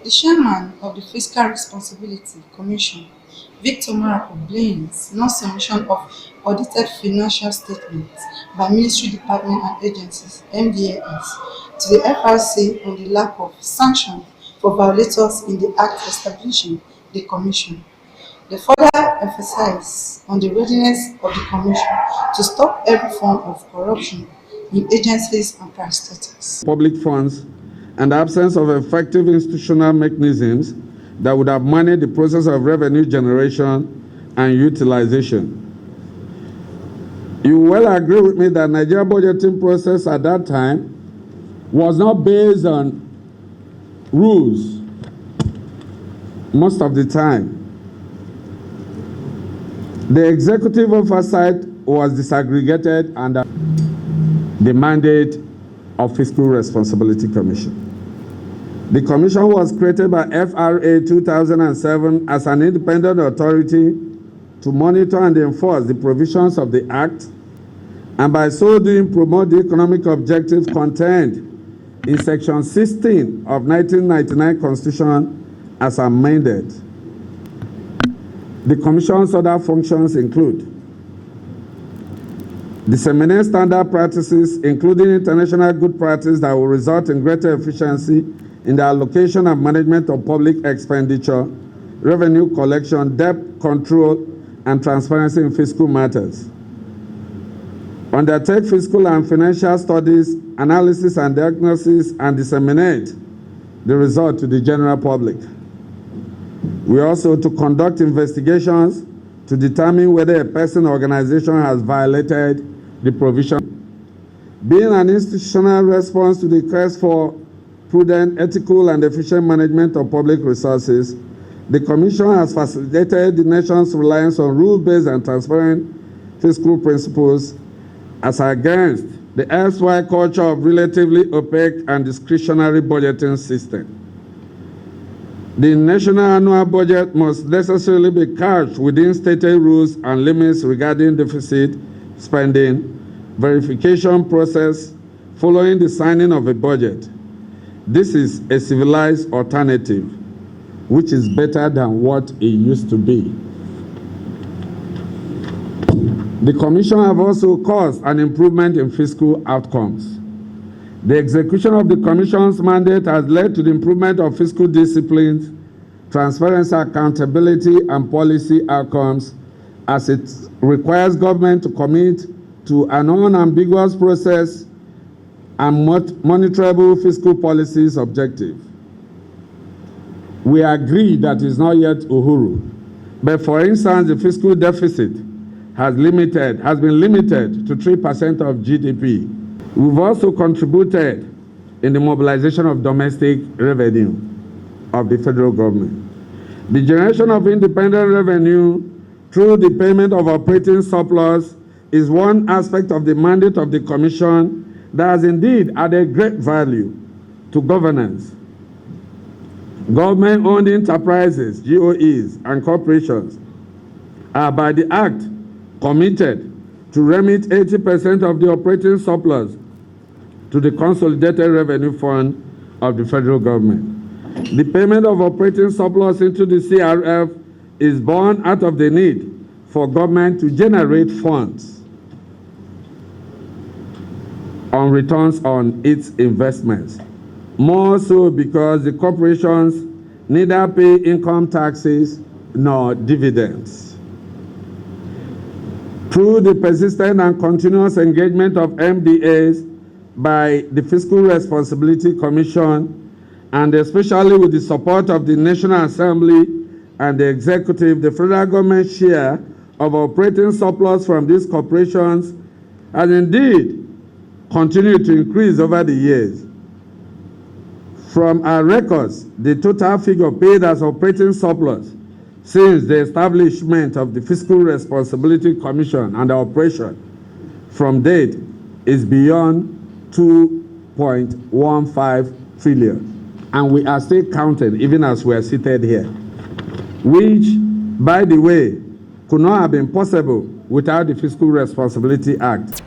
The chairman of the Fiscal Responsibility Commission, Victor Muruako, blames non-submission of audited financial statements by ministry departments and agencies (MDAs) to the FRC on the lack of sanctions for violators in the act establishing the commission. They further emphasize on the readiness of the Commission to stop every form of corruption in agencies and parastatals. Public funds and the absence of effective institutional mechanisms that would have managed the process of revenue generation and utilization. You will agree with me that Nigeria budgeting process at that time was not based on rules most of the time. The executive oversight was disaggregated under the mandate of Fiscal Responsibility Commission. The commission was created by FRA 2007 as an independent authority to monitor and enforce the provisions of the Act, and by so doing promote the economic objectives contained in Section 16 of 1999 Constitution as amended. The Commission's other functions include disseminate standard practices, including international good practice that will result in greater efficiency in the allocation and management of public expenditure, revenue collection, debt control, and transparency in fiscal matters. Undertake fiscal and financial studies, analysis and diagnosis, and disseminate the result to the general public. We also to conduct investigations to determine whether a person or organization has violated the provision. Being an institutional response to the request for prudent, ethical, and efficient management of public resources, the Commission has facilitated the nation's reliance on rule-based and transparent fiscal principles as against the erstwhile culture of relatively opaque and discretionary budgeting system. The national annual budget must necessarily be couched within stated rules and limits regarding deficit, spending, verification process following the signing of a budget. This is a civilized alternative, which is better than what it used to be. The Commission have also caused an improvement in fiscal outcomes. The execution of the Commission's mandate has led to the improvement of fiscal disciplines, transparency, accountability, and policy outcomes, as it requires government to commit to an unambiguous process and monitorable fiscal policies objective. We agree that is not yet Uhuru, but for instance, the fiscal deficit has been limited to 3% of GDP. We've also contributed in the mobilization of domestic revenue of the federal government. The generation of independent revenue through the payment of operating surplus is one aspect of the mandate of the Commission that has indeed added great value to governance. Government-owned enterprises, GOEs, and corporations are by the Act committed to remit 80% of the operating surplus to the Consolidated Revenue Fund of the federal government. The payment of operating surplus into the CRF is born out of the need for government to generate funds on returns on its investments, more so because the corporations neither pay income taxes nor dividends. Through the persistent and continuous engagement of MDAs by the Fiscal Responsibility Commission, and especially with the support of the National Assembly and the Executive, the federal government's share of operating surplus from these corporations has indeed continued to increase over the years. From our records, the total figure paid as operating surplus since the establishment of the Fiscal Responsibility Commission and the operation from date is beyond 2.15 trillion. And we are still counting even as we are seated here, which, by the way, could not have been possible without the Fiscal Responsibility Act.